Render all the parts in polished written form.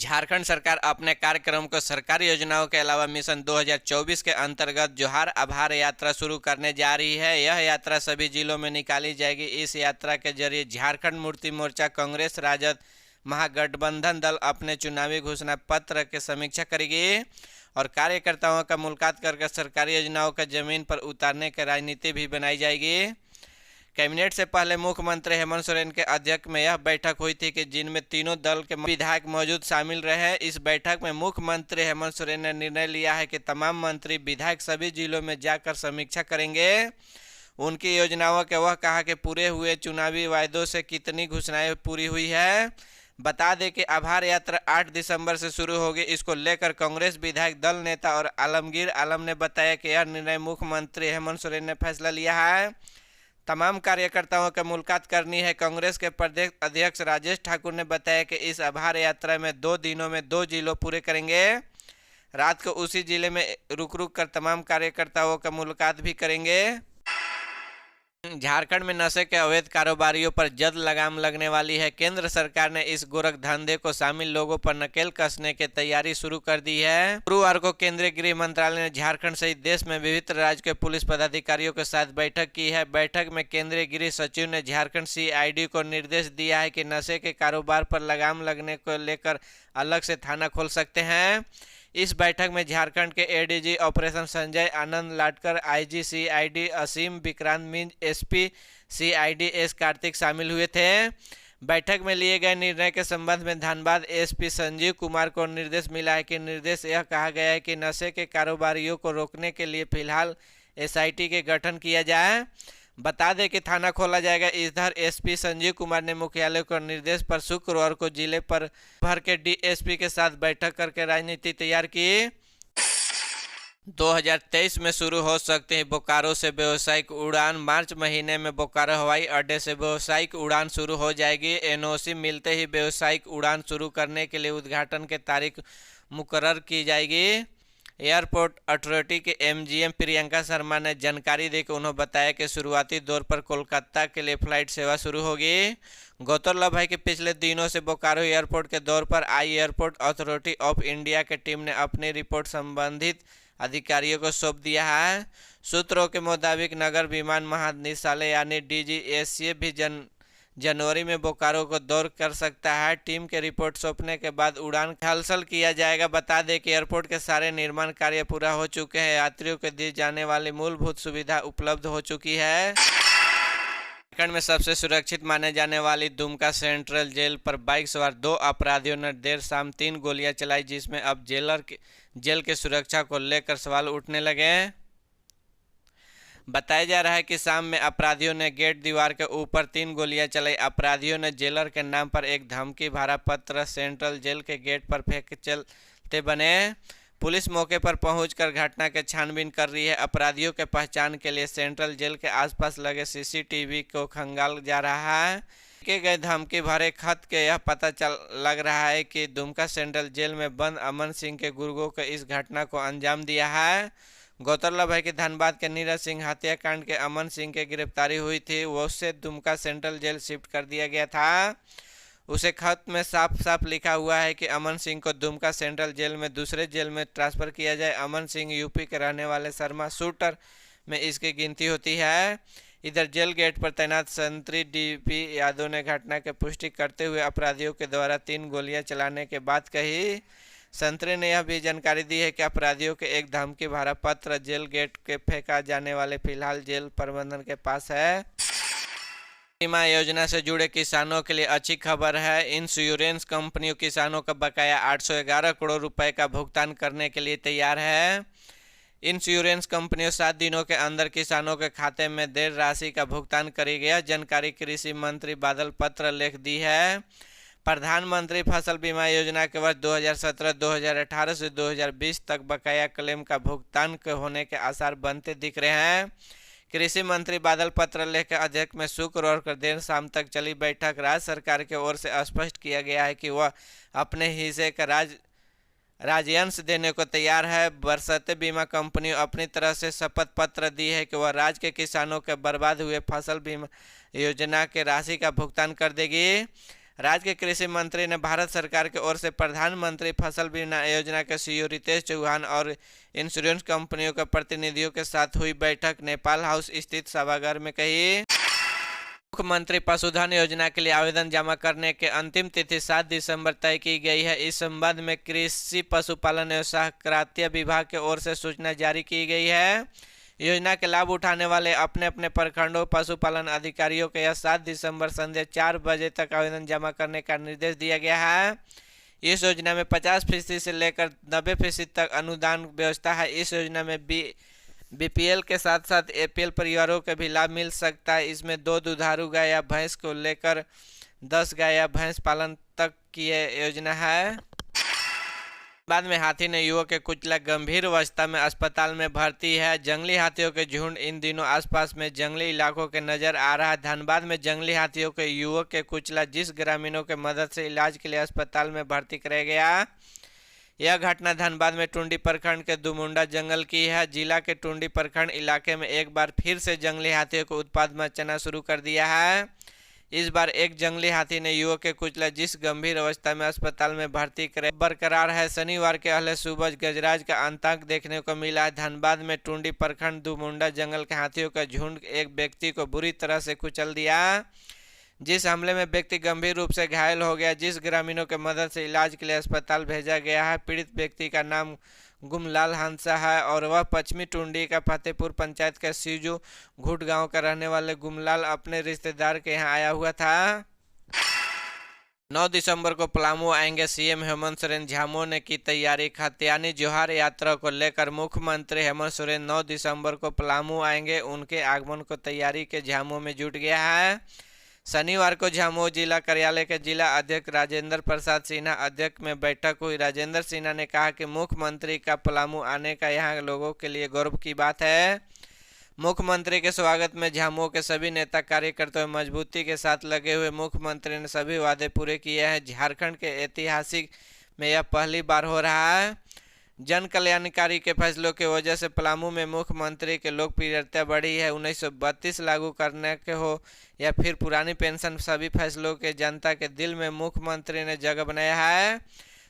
झारखंड सरकार अपने कार्यक्रम को सरकारी योजनाओं के अलावा मिशन 2024 के अंतर्गत जोहार आभार यात्रा शुरू करने जा रही है। यह यात्रा सभी जिलों में निकाली जाएगी। इस यात्रा के जरिए झारखंड मुक्ति मोर्चा, कांग्रेस, राजद महागठबंधन दल अपने चुनावी घोषणा पत्र की समीक्षा करेगी और कार्यकर्ताओं का मुलाकात करके सरकारी योजनाओं का जमीन पर उतारने की रणनीति भी बनाई जाएगी। कैबिनेट से पहले मुख्यमंत्री हेमंत सोरेन के अध्यक्ष में यह बैठक हुई थी कि जिनमें तीनों दल के विधायक मौजूद शामिल रहे। इस बैठक में मुख्यमंत्री हेमंत सोरेन ने निर्णय लिया है कि तमाम मंत्री विधायक सभी जिलों में जाकर समीक्षा करेंगे। उनकी योजनाओं के वह कहा कि पूरे हुए चुनावी वायदों से कितनी घोषणाएं पूरी हुई है। बता दें कि आभार यात्रा 8 दिसंबर से शुरू होगी। इसको लेकर कांग्रेस विधायक दल नेता और आलमगीर आलम ने बताया कि यह निर्णय मुख्यमंत्री हेमंत सोरेन ने फैसला लिया है। तमाम कार्यकर्ताओं की मुलाकात करनी है। कांग्रेस के प्रदेश अध्यक्ष राजेश ठाकुर ने बताया कि इस आभार यात्रा में 2 दिनों में 2 जिलों पूरे करेंगे। रात को उसी जिले में रुक रुक कर तमाम कार्यकर्ताओं का मुलाकात भी करेंगे। झारखंड में नशे के अवैध कारोबारियों पर जल्द लगाम लगने वाली है। केंद्र सरकार ने इस गोरख धंधे को शामिल लोगों पर नकेल कसने की तैयारी शुरू कर दी है। गुरुवार को केंद्रीय गृह मंत्रालय ने झारखंड सहित देश में विभिन्न राज्य के पुलिस पदाधिकारियों के साथ बैठक की है। बैठक में केंद्रीय गृह सचिव ने झारखंड CID को निर्देश दिया है कि नशे के कारोबार पर लगाम लगने को लेकर अलग से थाना खोल सकते हैं। इस बैठक में झारखंड के ADG operation Sanjay Anand Latkar, IG CID Asim Vikrant Minj, SP CID S Kartik शामिल हुए थे। बैठक में लिए गए निर्णय के संबंध में धनबाद SP संजीव कुमार को निर्देश मिला है कि निर्देश यह कहा गया है कि नशे के कारोबारियों को रोकने के लिए फिलहाल SIT के गठन किया जाए। बता दें कि थाना खोला जाएगा। इधर SP संजीव कुमार ने मुख्यालय को निर्देश पर शुक्रवार को जिले पर भर के DSP के साथ बैठक करके रणनीति तैयार की। 2023 में शुरू हो सकते हैं बोकारो से व्यावसायिक उड़ान। मार्च महीने में बोकारो हवाई अड्डे से व्यावसायिक उड़ान शुरू हो जाएगी। NOC मिलते ही व्यावसायिक उड़ान शुरू करने के लिए उद्घाटन की तारीख मुकर्रर की जाएगी। एयरपोर्ट अथॉरिटी के MGM प्रियंका शर्मा ने जानकारी देकर उन्होंने बताया कि शुरुआती दौर पर कोलकाता के लिए फ्लाइट सेवा शुरू होगी। गौरतलब है कि पिछले दिनों से बोकारो एयरपोर्ट के दौर पर आई एयरपोर्ट अथॉरिटी ऑफ इंडिया के टीम ने अपनी रिपोर्ट संबंधित अधिकारियों को सौंप दिया है। सूत्रों के मुताबिक नगर विमान महानिदेशालय यानी DGSA भी जनवरी में बोकारो को दौर कर सकता है। टीम के रिपोर्ट सौंपने के बाद उड़ान हलचल किया जाएगा। बता दें कि एयरपोर्ट के सारे निर्माण कार्य पूरा हो चुके हैं। यात्रियों को दी जाने वाली मूलभूत सुविधा उपलब्ध हो चुकी है। झारखंड में सबसे सुरक्षित माने जाने वाली दुमका सेंट्रल जेल पर बाइक सवार 2 अपराधियों ने देर शाम 3 गोलियां चलाई, जिसमें अब जेल की सुरक्षा को लेकर सवाल उठने लगे। बताया जा रहा है कि शाम में अपराधियों ने गेट दीवार के ऊपर 3 गोलियां चलाई। अपराधियों ने जेलर के नाम पर एक धमकी भरा पत्र सेंट्रल जेल के गेट पर फेंक चलते बने। पुलिस मौके पर पहुंचकर घटना के छानबीन कर रही है। अपराधियों के पहचान के लिए सेंट्रल जेल के आसपास लगे CCTV को खंगाल जा रहा है। के गए धमकी भरे खत के यह पता लग रहा है कि दुमका सेंट्रल जेल में बंद अमन सिंह के गुर्गों को इस घटना को अंजाम दिया है। गौरतलब है कि धनबाद के नीरज सिंह हत्याकांड के अमन सिंह की गिरफ्तारी हुई थी। उसे दुमका सेंट्रल जेल शिफ्ट कर दिया गया था। उसे खत में साफ साफ लिखा हुआ है कि अमन सिंह को दुमका सेंट्रल जेल में दूसरे जेल में ट्रांसफ़र किया जाए। अमन सिंह यूपी के रहने वाले शर्मा शूटर में इसकी गिनती होती है। इधर जेल गेट पर तैनात संतरी DP यादव ने घटना की पुष्टि करते हुए अपराधियों के द्वारा 3 गोलियां चलाने के बाद कही। संतरी ने यह भी जानकारी दी है कि अपराधियों के एक धमकी भरा पत्र जेल गेट के फेंका जाने वाले फिलहाल जेल प्रबंधन के पास है। बीमा योजना से जुड़े किसानों के लिए अच्छी खबर है। इंश्योरेंस कंपनियों किसानों का बकाया 811 करोड़ रुपए का भुगतान करने के लिए तैयार है। इंश्योरेंस कंपनियों 7 दिनों के अंदर किसानों के खाते में देय राशि का भुगतान करेगी। यह जानकारी कृषि मंत्री बादल पत्र लिख दी है। प्रधानमंत्री फसल बीमा योजना के वर्ष 2017, 2018 से 2020 तक बकाया क्लेम का भुगतान होने के आसार बनते दिख रहे हैं। कृषि मंत्री बादल पत्र लेकर अध्यक्ष में शुक्रवार को देर शाम तक चली बैठक राज्य सरकार की ओर से स्पष्ट किया गया है कि वह अपने हिस्से का राजयंश देने को तैयार है। बरसाती बीमा कंपनियों अपनी तरह से शपथ पत्र दी है कि वह राज्य के किसानों के बर्बाद हुए फसल बीमा योजना के राशि का भुगतान कर देगी। राज्य के कृषि मंत्री ने भारत सरकार की ओर से प्रधानमंत्री फसल बीमा योजना के सीईओ रितेश चौहान और इंश्योरेंस कंपनियों के प्रतिनिधियों के साथ हुई बैठक नेपाल हाउस स्थित सभागार में कही। मुख्यमंत्री पशुधन योजना के लिए आवेदन जमा करने के अंतिम तिथि 7 दिसंबर तय की गई है। इस संबंध में कृषि पशुपालन एवं सहकारिता विभाग की ओर से सूचना जारी की गई है। योजना के लाभ उठाने वाले अपने अपने प्रखंडों पशुपालन अधिकारियों को यह 7 दिसंबर संध्या 4 बजे तक आवेदन जमा करने का निर्देश दिया गया है। इस योजना में 50% से लेकर 90% तक अनुदान व्यवस्था है। इस योजना में बीपीएल के साथ साथ एपीएल परिवारों को भी लाभ मिल सकता है। इसमें 2 दुधारू गाय या भैंस को लेकर 10 गाय या भैंस पालन तक की योजना है। बाद में हाथी ने युवक के कुचला, गंभीर अवस्था में अस्पताल में भर्ती है। जंगली हाथियों के झुंड इन दिनों आसपास में जंगली इलाकों के नजर आ रहा है। धनबाद में जंगली हाथियों के युवक के कुचला, जिस ग्रामीणों के मदद से इलाज के लिए अस्पताल में भर्ती कराया गया। यह घटना धनबाद में टुंडी प्रखंड के दुमुंडा जंगल की है। जिला के टुंडी प्रखंड इलाके में एक बार फिर से जंगली हाथियों को उत्पात मचाना शुरू कर दिया है। इस बार एक जंगली हाथी ने युवक के कुचला, जिस गंभीर अवस्था में अस्पताल में भर्ती करे बरकरार है। शनिवार के अहले सुबह गजराज का आतंक देखने को मिला है। धनबाद में टुंडी प्रखंड दुमुंडा जंगल के हाथियों का झुंड एक व्यक्ति को बुरी तरह से कुचल दिया, जिस हमले में व्यक्ति गंभीर रूप से घायल हो गया, जिस ग्रामीणों की मदद से इलाज के लिए अस्पताल भेजा गया है। पीड़ित व्यक्ति का नाम गुमलाल हंसा है और वह पश्चिमी टुंडी का फतेहपुर पंचायत का सीजू घुट गांव का रहने वाले गुमलाल अपने रिश्तेदार के यहां आया हुआ था। 9 दिसंबर को पलामू आएंगे सीएम हेमंत सोरेन, झामुमो ने की तैयारी। खतियानी जोहार यात्रा को लेकर मुख्यमंत्री हेमंत सोरेन 9 दिसंबर को पलामू आएंगे। उनके आगमन को तैयारी के झामुमो में जुट गया है। शनिवार को झामुमो जिला कार्यालय के जिला अध्यक्ष राजेंद्र प्रसाद सिन्हा अध्यक्ष में बैठक हुई। राजेंद्र सिन्हा ने कहा कि मुख्यमंत्री का पलामू आने का यहाँ लोगों के लिए गौरव की बात है। मुख्यमंत्री के स्वागत में झामुमो के सभी नेता कार्यकर्ताओं मजबूती के साथ लगे हुए। मुख्यमंत्री ने सभी वादे पूरे किए हैं। झारखंड के ऐतिहासिक में यह पहली बार हो रहा है। जन कल्याणकारी के फैसलों की वजह से पलामू में मुख्यमंत्री की लोकप्रियता बढ़ी है। 1932 लागू करने के हो या फिर पुरानी पेंशन, सभी फैसलों के जनता के दिल में मुख्यमंत्री ने जगह बनाया है।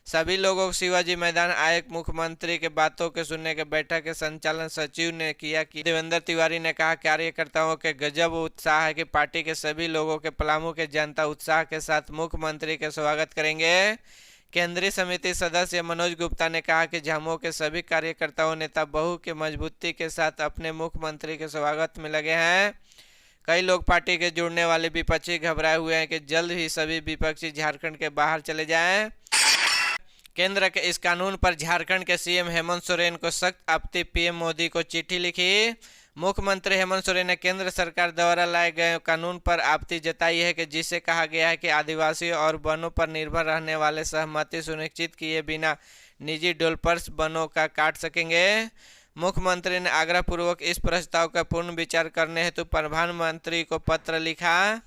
सभी लोगों को शिवाजी मैदान आए। मुख्यमंत्री के बातों के सुनने के बैठक के संचालन सचिव ने किया कि देवेंद्र तिवारी ने कहा कार्यकर्ताओं के गजब उत्साह है कि पार्टी के सभी लोगों के पलामू के जनता उत्साह के साथ मुख्यमंत्री के स्वागत करेंगे। केंद्रीय समिति सदस्य मनोज गुप्ता ने कहा कि झामुमो के सभी कार्यकर्ताओं नेता बहु के मजबूती के साथ अपने मुख्यमंत्री के स्वागत में लगे हैं। कई लोग पार्टी के जुड़ने वाले विपक्षी घबराए हुए हैं कि जल्द ही सभी विपक्षी झारखंड के बाहर चले जाएं। केंद्र के इस कानून पर झारखंड के सीएम हेमंत सोरेन को सख्त आपत्ति। पीएम मोदी को चिट्ठी लिखी। मुख्यमंत्री हेमंत सोरेन ने केंद्र सरकार द्वारा लाए गए कानून पर आपत्ति जताई है कि जिसे कहा गया है कि आदिवासियों और वनों पर निर्भर रहने वाले सहमति सुनिश्चित किए बिना निजी डेवलपर्स वनों का काट सकेंगे। मुख्यमंत्री ने आग्रहपूर्वक इस प्रस्ताव का पुनः विचार करने हेतु प्रधानमंत्री को पत्र लिखा।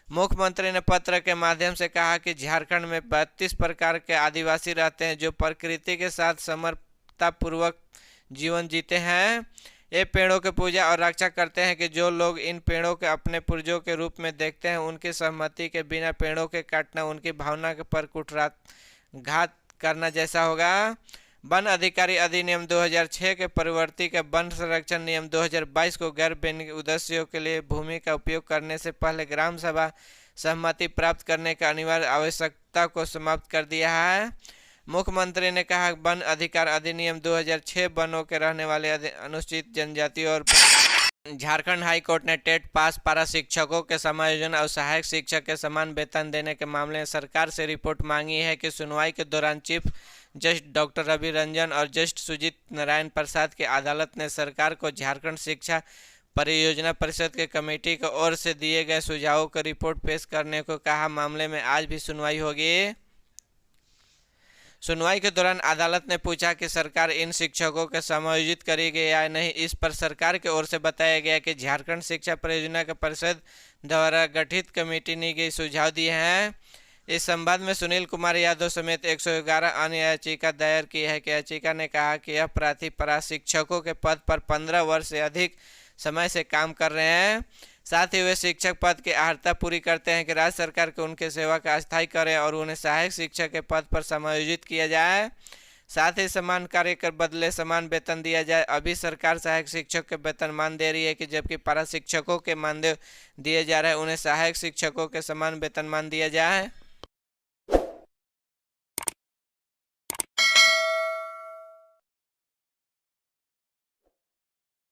मुख्यमंत्री ने पत्र के माध्यम से कहा कि झारखंड में 32 प्रकार के आदिवासी रहते हैं जो प्रकृति के साथ समर्पणतापूर्वक जीवन जीते हैं। ये पेड़ों की पूजा और रक्षा करते हैं कि जो लोग इन पेड़ों के अपने पूर्वजों के रूप में देखते हैं, उनकी सहमति के बिना पेड़ों के काटना उनकी भावना पर कुठाराघात करना जैसा होगा। वन अधिकारी अधिनियम 2006 के परिवर्ती के वन संरक्षण नियम 2022 को गैर बैंकिंग उद्देश्यों के लिए भूमि का उपयोग करने से पहले ग्राम सभा सहमति प्राप्त करने का अनिवार्य आवश्यकता को समाप्त कर दिया है। मुख्यमंत्री ने कहा वन अधिकार अधिनियम 2006 वनों के रहने वाले अनुसूचित जनजाति और झारखंड हाई कोर्ट ने टेट पास पारा शिक्षकों के समायोजन और सहायक शिक्षक के समान वेतन देने के मामले में सरकार से रिपोर्ट मांगी है कि सुनवाई के दौरान chief justice doctor Ravi Ranjan और जस्टिस सुजीत नारायण प्रसाद की अदालत ने सरकार को झारखंड शिक्षा परियोजना परिषद के कमेटी की ओर से दिए गए सुझावों को रिपोर्ट पेश करने को कहा। मामले में आज भी सुनवाई होगी। सुनवाई के दौरान अदालत ने पूछा कि सरकार इन शिक्षकों को समायोजित करेगी या नहीं। इस पर सरकार की ओर से बताया गया कि झारखंड शिक्षा परियोजना के परिषद द्वारा गठित कमेटी ने ये सुझाव दिए हैं। इस संबंध में सुनील कुमार यादव समेत 111 अन्य याचिका दायर की है कि याचिका ने कहा कि यह प्राथमिक पारा शिक्षकों के पद पर 15 वर्ष से अधिक समय से काम कर रहे हैं। साथ ही वे शिक्षक पद की अर्हता पूरी करते हैं कि राज्य सरकार को उनके सेवा का अस्थायी करे और उन्हें सहायक शिक्षक के पद पर समायोजित किया जाए। साथ ही समान कार्य के बदले समान वेतन दिया जाए। अभी सरकार सहायक शिक्षक के वेतन मान दे रही है कि जबकि पारा शिक्षकों के मानदेय दिए जा रहे हैं, उन्हें सहायक शिक्षकों के समान वेतन मान दिया जाए।